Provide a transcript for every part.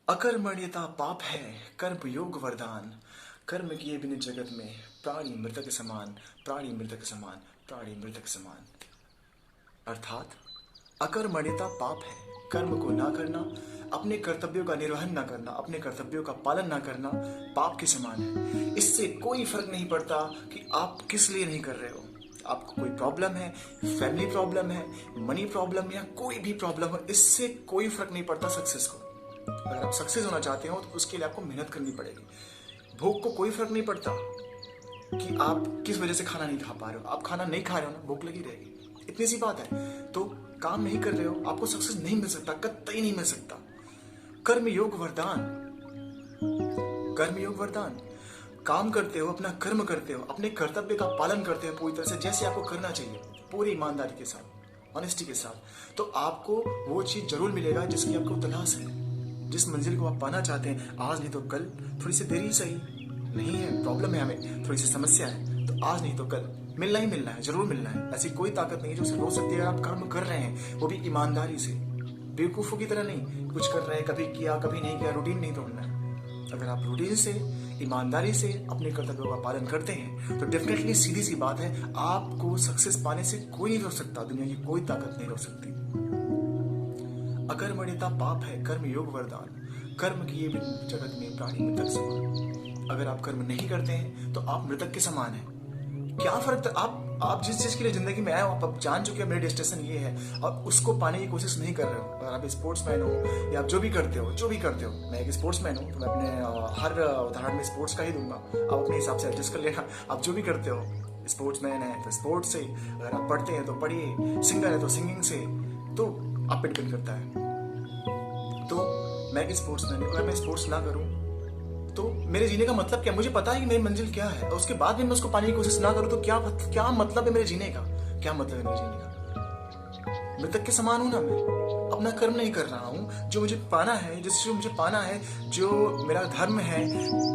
अकर्मण्यता पाप है, कर्म योग वरदान। कर्म किए बिन जगत में प्राणी मृतक समान, प्राणी मृतक समान, प्राणी मृतक समान। अर्थात अकर्मण्यता पाप है, कर्म को ना करना, अपने कर्तव्यों का निर्वहन ना करना, अपने कर्तव्यों का पालन ना करना पाप के समान है। इससे कोई फर्क नहीं पड़ता कि आप किस लिए नहीं कर रहे हो। आपको कोई प्रॉब्लम है, फैमिली प्रॉब्लम है, मनी प्रॉब्लम या कोई भी प्रॉब्लम हो, इससे कोई फर्क नहीं पड़ता सक्सेस को। अगर आप सक्सेस होना चाहते हो तो उसके लिए आपको मेहनत करनी पड़ेगी। भूख को कोई फर्क नहीं पड़ता कि आप किस वजह से खाना नहीं खा पा रहे हो। आप खाना नहीं खा रहे हो ना, भूख लगी रहेगी, इतनी सी बात है। तो काम नहीं कर रहे हो, आपको सक्सेस नहीं मिल सकता, कतई नहीं मिल सकता। कर्म योग वरदान, कर्म योग वरदान। काम करते हो, अपना कर्म करते हो, अपने कर्तव्य का पालन करते हो पूरी तरह से, जैसे आपको करना चाहिए, पूरी ईमानदारी के साथ, ऑनेस्टी के साथ, तो आपको वो चीज जरूर मिलेगा जिसकी आपको तलाश है, जिस मंजिल को आप पाना चाहते हैं। आज नहीं तो कल, थोड़ी सी देरी सही, नहीं है प्रॉब्लम है, हमें थोड़ी सी समस्या है, तो आज नहीं तो कल मिलना ही मिलना है, जरूर मिलना है। ऐसी कोई ताकत नहीं है जो उसे रोक सकती है। अगर आप कर्म कर रहे हैं, वो भी ईमानदारी से, बेवकूफों की तरह नहीं, कुछ कर रहे हैं, कभी किया कभी नहीं किया, रूटीन नहीं तोड़ना है। अगर आप रूटीन से, ईमानदारी से अपने कर्तव्यों का पालन करते हैं तो डेफिनेटली सीधी सी बात है, आपको सक्सेस पाने से कोई नहीं रोक सकता, दुनिया की कोई ताकत नहीं रोक सकती। अकर्मण्यता पाप है, कर्म योग वरदान। कर्म किए बिन जगत में प्राणी मृतक समान। अगर आप कर्म नहीं करते हैं तो आप मृतक के समान हैं। क्या फर्क, आप जिस चीज के लिए जिंदगी में आए हो, आप जान चुके हो मेरी डेस्टिनेशन ये है, और उसको पाने की कोशिश नहीं कर रहे हो। अगर आप स्पोर्ट्समैन हो या आप जो भी करते हो, मैं एक स्पोर्ट्समैन हूँ, तो मैं अपने हर उदाहरण में स्पोर्ट्स का ही दूंगा, आप अपने हिसाब से एडजस्ट कर लेना। आप जो भी करते हो, स्पोर्ट्समैन है तो स्पोर्ट्स से, अगर आप पढ़ते हैं तो पढ़िए, सिंगर है तो सिंगिंग से, तो आप पे डिपेंड करता है। तो मैं एक स्पोर्ट्समैन हूँ, अगर मैं स्पोर्ट्स ना करूँ तो मेरे जीने का मतलब क्या? मुझे पता है कि मेरी मंजिल क्या है, और उसके बाद भी मैं उसको पाने की कोशिश ना करूं तो क्या मतलब है मेरे जीने का? क्या मतलब है मेरे जीने का? मृतक के समान हूं ना मैं। अपना कर्म नहीं कर रहा हूं, जो मुझे पाना है, जो मुझे पाना है, जो मेरा धर्म है,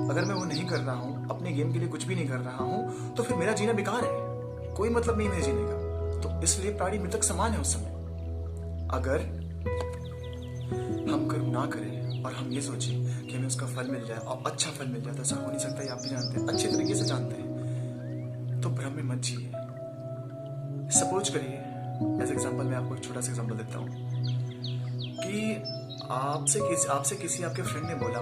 अगर मैं वो नहीं कर रहा हूं, अपने गेम के लिए कुछ भी नहीं कर रहा हूं, तो फिर मेरा जीना बेकार है, कोई मतलब नहीं मेरे जीने का। तो इसलिए प्राणी मृतक समान है उस समय। अगर हम कर्म ना करें और हम ये सोचें कि हमें उसका फल मिल जाए, और अच्छा फल मिल जाए, तो ऐसा हो नहीं सकता। ये आप भी जानते हैं, अच्छे तरीके से जानते हैं। तो भ्रम में मत जिए। सपोज करिए, एज एग्जांपल मैं आपको एक छोटा सा एग्जांपल देता हूँ कि आपसे किसी आपके फ्रेंड ने बोला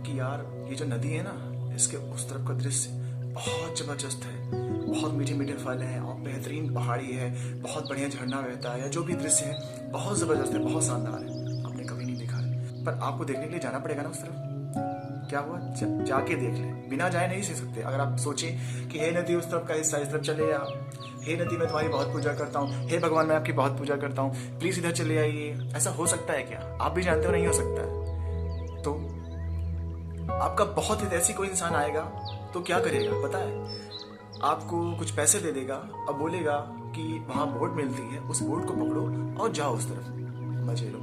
कि यार ये जो नदी है ना, इसके उस तरफ का दृश्य बहुत जबरदस्त है, बहुत मीठे मीठे फल हैं और बेहतरीन पहाड़ी है, बहुत बढ़िया झरना बहता है, या जो भी दृश्य है बहुत जबरदस्त है, बहुत शानदार है। आपने कभी नहीं देखा है, पर आपको देखने के लिए जाना पड़ेगा ना उस तरफ। क्या हुआ, जाके देख ले, बिना जाए नहीं सीख सकते। अगर आप सोचें कि हे नदी उस तरफ का हिस्सा, इस तरफ चले आ, हे नदी मैं तुम्हारी बहुत पूजा करता हूँ, हे भगवान मैं आपकी बहुत पूजा करता हूँ, प्लीज इधर चले आइए, ऐसा हो सकता है क्या? आप भी जानते हो नहीं हो सकता है। तो आपका बहुत हित ऐसी कोई इंसान आएगा तो क्या करेगा पता है? आपको कुछ पैसे दे देगा और बोलेगा कि वहां बोट मिलती है, उस बोट को पकड़ो और जाओ उस तरफ, मजे लो।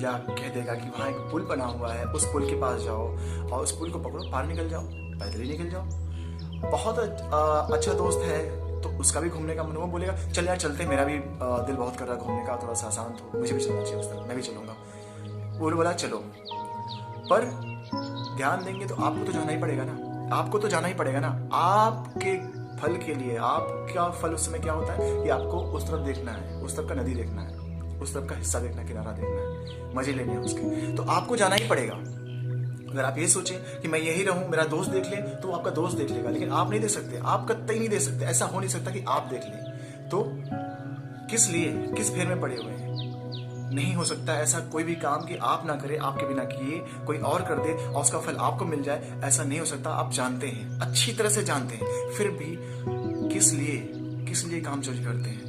या कह देगा कि वहां एक पुल बना हुआ है, उस पुल के पास जाओ और उस पुल को पकड़ो, पार निकल जाओ, पैदल ही निकल जाओ। बहुत अच्छा दोस्त है तो उसका भी घूमने का मन हुआ, बोलेगा चल यार चलते, मेरा भी दिल बहुत कर रहा है घूमने का, थोड़ा सा शांत हो, मुझे भी चलना चाहिए उस तरफ, मैं भी चलूंगा। वो बोला चलो, पर ध्यान देंगे तो आपको तो जाना ही पड़ेगा ना, आपको तो जाना ही पड़ेगा ना। आपके फल के लिए, आपका फल उस समय क्या होता है कि आपको उस तरफ देखना है, उस तरफ का नदी देखना है, उस तरफ का हिस्सा देखना, किनारा देखना है, मजे लेने हैं उसके, तो आपको जाना ही पड़ेगा। अगर आप ये सोचें कि मैं यही रहूं, मेरा दोस्त देख ले, तो आपका दोस्त देख लेगा, लेकिन आप नहीं देख सकते, आप कतई नहीं देख सकते, ऐसा हो नहीं सकता कि आप देख लें। तो किस लिए, किस फेर में पड़े हुए हैं? नहीं हो सकता ऐसा कोई भी काम कि आप ना करें, आपके बिना किए कोई और कर दे और उसका फल आपको मिल जाए, ऐसा नहीं हो सकता। आप जानते हैं, अच्छी तरह से जानते हैं, फिर भी किस लिए काम चोरी करते हैं?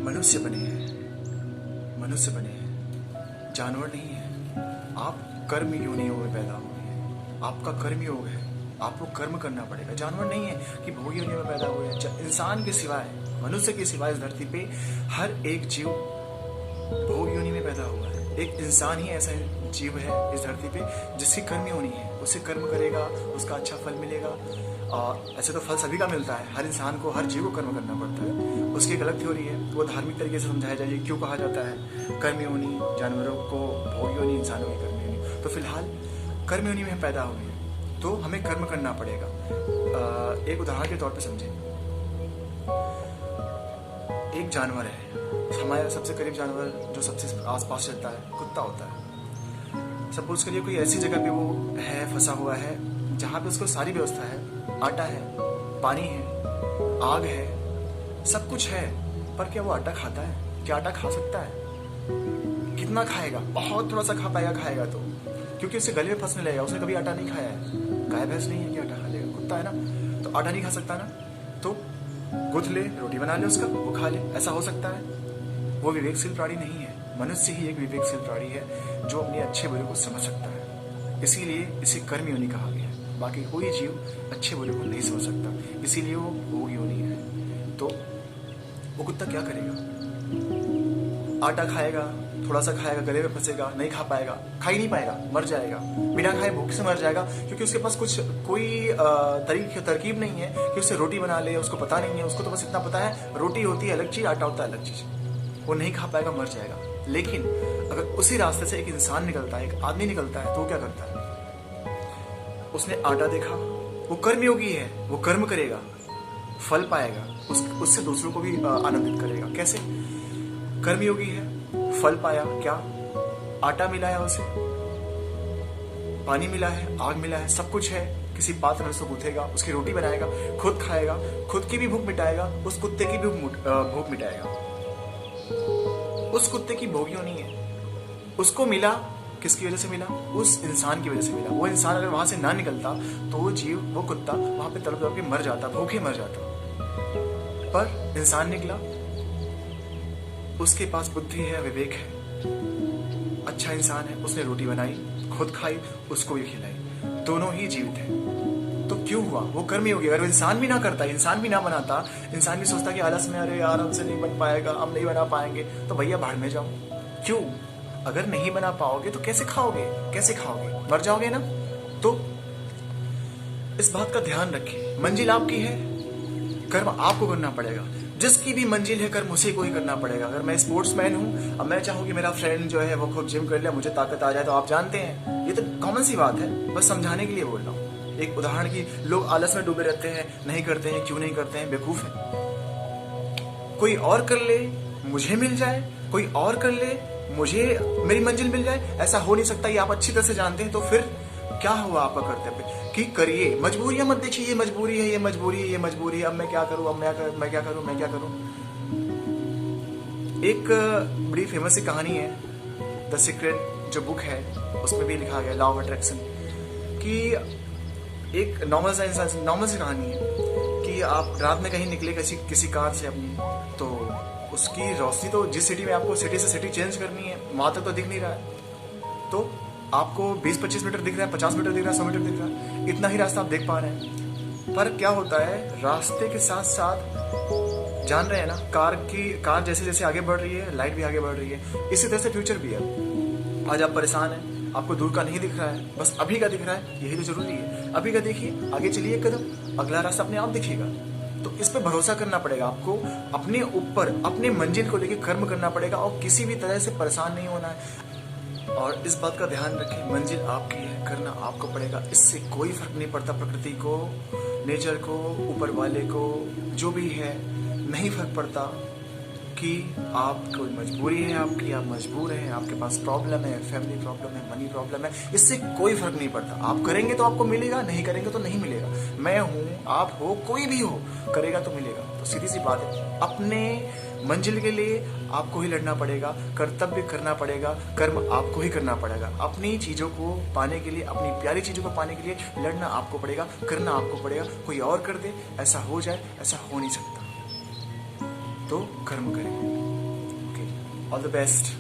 मनुष्य बने हैं, मनुष्य बने हैं, जानवर नहीं है। आप कर्म योनियों में पैदा हुए हैं, आपका कर्म योग है, आपको कर्म करना पड़ेगा। जानवर नहीं है कि भोग योनियों में पैदा हुए हैं। इंसान के सिवाय, मनुष्य के सिवाय इस धरती पे हर एक जीव भोग योनि में पैदा हुआ है। एक इंसान ही ऐसा जीव है इस धरती पे जिसकी कर्म योनि है, उसे कर्म करेगा, उसका अच्छा फल मिलेगा। ऐसे तो फल सभी का मिलता है, हर इंसान को, हर जीव को कर्म करना पड़ता है। उसकी एक अलग थ्योरी है, वो धार्मिक तरीके से समझाया जाए क्यों कहा जाता है कर्म योनि, जानवरों को भोग योनि, इंसानों की कर्म योनि। तो फिलहाल कर्म योनि में हम पैदा हुए हैं, तो हमें कर्म करना पड़ेगा। एक उदाहरण के तौर पर समझें, एक जानवर है, हमारे सबसे करीब जानवर जो सबसे आसपास चलता है, कुत्ता होता है। सपोज करिए कोई ऐसी जगह पे वो है, फंसा हुआ है, जहाँ पे उसको सारी व्यवस्था है, आटा है, पानी है, आग है, सब कुछ है, पर क्या वो आटा खाता है? क्या आटा खा सकता है? कितना खाएगा? बहुत थोड़ा सा खा पाएगा, खाएगा तो, क्योंकि उससे गले में फंसने लगेगा। उसने कभी आटा नहीं खाया है, गाय भैंस नहीं है कि आटा खा लेगा, कुत्ता है ना, तो आटा नहीं खा सकता ना, तो गुथ ले, रोटी बना ले उसका, वो खा ले, ऐसा हो सकता है? वो विवेकशील प्राणी नहीं है। मनुष्य ही एक विवेकशील प्राणी है जो अपने अच्छे बुरे को समझ सकता है, इसीलिए इसे कर्म योनि कहा गया है। बाकी कोई जीव अच्छे बुरे को नहीं समझ सकता, इसीलिए वो भोग योनि है। तो वो कुत्ता क्या करेगा? आटा खाएगा, थोड़ा सा खाएगा, गले में फंसेगा, नहीं खा पाएगा, खा ही नहीं पाएगा, मर जाएगा, बिना खाए भूख से मर जाएगा, क्योंकि उसके पास कोई तरकीब नहीं है कि उससे रोटी बना ले, उसको पता नहीं है। उसको तो बस इतना पता है रोटी होती है अलग चीज, आटा होता है अलग चीज। वो नहीं खा पाएगा, मर जाएगा। लेकिन अगर उसी रास्ते से एक इंसान निकलता है, एक आदमी निकलता है, तो वो क्या करता है? उसने आटा देखा, वो कर्मयोगी है, वो कर्म करेगा, फल पाएगा, उससे दूसरों को भी आनंदित करेगा। कैसे? कर्मयोगी है, फल पाया, क्या आटा मिला है, उसे पानी मिला है, आग मिला है, सब कुछ है, किसी पात्र में उसको गूंथेगा, उसकी रोटी बनाएगा, खुद खाएगा, खुद की भी भूख मिटाएगा, उस कुत्ते की भी भूख मिटाएगा। उस कुत्ते की भोग योनि है, उसको मिला, किसकी वजह से मिला? उस इंसान की वजह से मिला। वो इंसान अगर वहां से ना निकलता तो वो जीव, वो कुत्ता वहां पे तड़प तड़प के मर जाता, भूखे मर जाता। पर इंसान निकला, उसके पास बुद्धि है, विवेक है, अच्छा इंसान है, उसने रोटी बनाई, खुद खाई, उसको भी खिलाई, दोनों ही जीवित हैं। तो क्यों हुआ? वो कर्मयोगी। अगर वो इंसान भी ना करता, इंसान भी ना बनाता, इंसान भी सोचता कि आलस में, अरे यार हमसे नहीं बन पाएगा, हम नहीं बना पाएंगे, तो भैया भाड़ में जाओ। क्यों? अगर नहीं बना पाओगे तो कैसे खाओगे? कैसे खाओगे? मर जाओगे ना। तो इस बात का ध्यान रखें, मंजिल आपकी है, कर्म आपको करना पड़ेगा। जिसकी भी मंजिल है, कर्म उसे को ही करना पड़ेगा। अगर मैं स्पोर्ट्समैन हूं, अब मैं चाहूँ कि मेरा फ्रेंड जो है वो खूब जिम कर ले, मुझे ताकत आ जाए, तो आप जानते हैं, ये तो कॉमन सी बात है, बस समझाने के लिए बोल रहा हूँ। एक उदाहरण की, लोग आलस में डूबे रहते हैं, नहीं करते हैं, क्यों नहीं करते हैं? बेवकूफ है। कोई और कर ले, मुझे मिल जाए, कोई और कर ले, मुझे मेरी मंजिल मिल जाए, ऐसा हो नहीं सकता। ये आप अच्छी तरह से जानते हैं। तो फिर क्या हुआ आपका कर्तव्य कि करिए। मजबूरियां मत देखिए, ये मजबूरी है, ये मजबूरी है, ये मजबूरी है, अब मैं क्या करूं, अब मैं क्या करूं। एक बड़ी फेमस सी कहानी है, द सीक्रेट जो बुक है, उसमें भी लिखा गया लॉ ऑफ अट्रैक्शन, कि एक नॉर्मल सी कहानी है कि आप रात में कहीं निकले किसी कार से अपनी, तो उसकी रोशनी तो जिस सिटी में आपको सिटी से सिटी चेंज करनी है, वहां तक तो दिख नहीं रहा है। तो आपको 20-25 मीटर दिख रहा है, 50 मीटर दिख रहा है, 100 मीटर दिख रहा है, इतना ही रास्ता आप देख पा रहे हैं। पर क्या होता है, रास्ते के साथ साथ, जान रहे हैं ना, कार जैसे जैसे आगे बढ़ रही है, लाइट भी आगे बढ़ रही है, इसी तरह से फ्यूचर भी है। आज आप परेशान हैं, आपको दूर का नहीं दिख रहा है, बस अभी का दिख रहा है, यही तो जरूरी है। अभी का देखिए, आगे चलिए एक कदम, अगला रास्ता अपने आप दिखेगा। तो इस पे भरोसा करना पड़ेगा आपको, अपने ऊपर, अपने मंजिल को लेकर कर्म करना पड़ेगा, और किसी भी तरह से परेशान नहीं होना है। और इस बात का ध्यान रखें, मंजिल आपकी है, करना आपको पड़ेगा। इससे कोई फर्क नहीं पड़ता, प्रकृति को, नेचर को, ऊपर वाले को, जो भी है, नहीं फर्क पड़ता कि आप कोई मजबूरी है आपकी, आप मजबूर हैं, आपके पास प्रॉब्लम है, फैमिली प्रॉब्लम है, मनी प्रॉब्लम है, इससे कोई फर्क नहीं पड़ता। आप करेंगे तो आपको मिलेगा, नहीं करेंगे तो नहीं मिलेगा। मैं हूं, आप हो, कोई भी हो, करेगा तो मिलेगा। तो सीधी सी बात है, अपने मंजिल के लिए आपको ही लड़ना पड़ेगा, कर्तव्य करना पड़ेगा, कर्म आपको ही करना पड़ेगा। अपनी चीजों को पाने के लिए, अपनी प्यारी चीजों को पाने के लिए लड़ना आपको पड़ेगा, करना आपको पड़ेगा। कोई और कर दे, ऐसा हो जाए, ऐसा हो नहीं सकता। तो कर्म करें। Okay, all the best.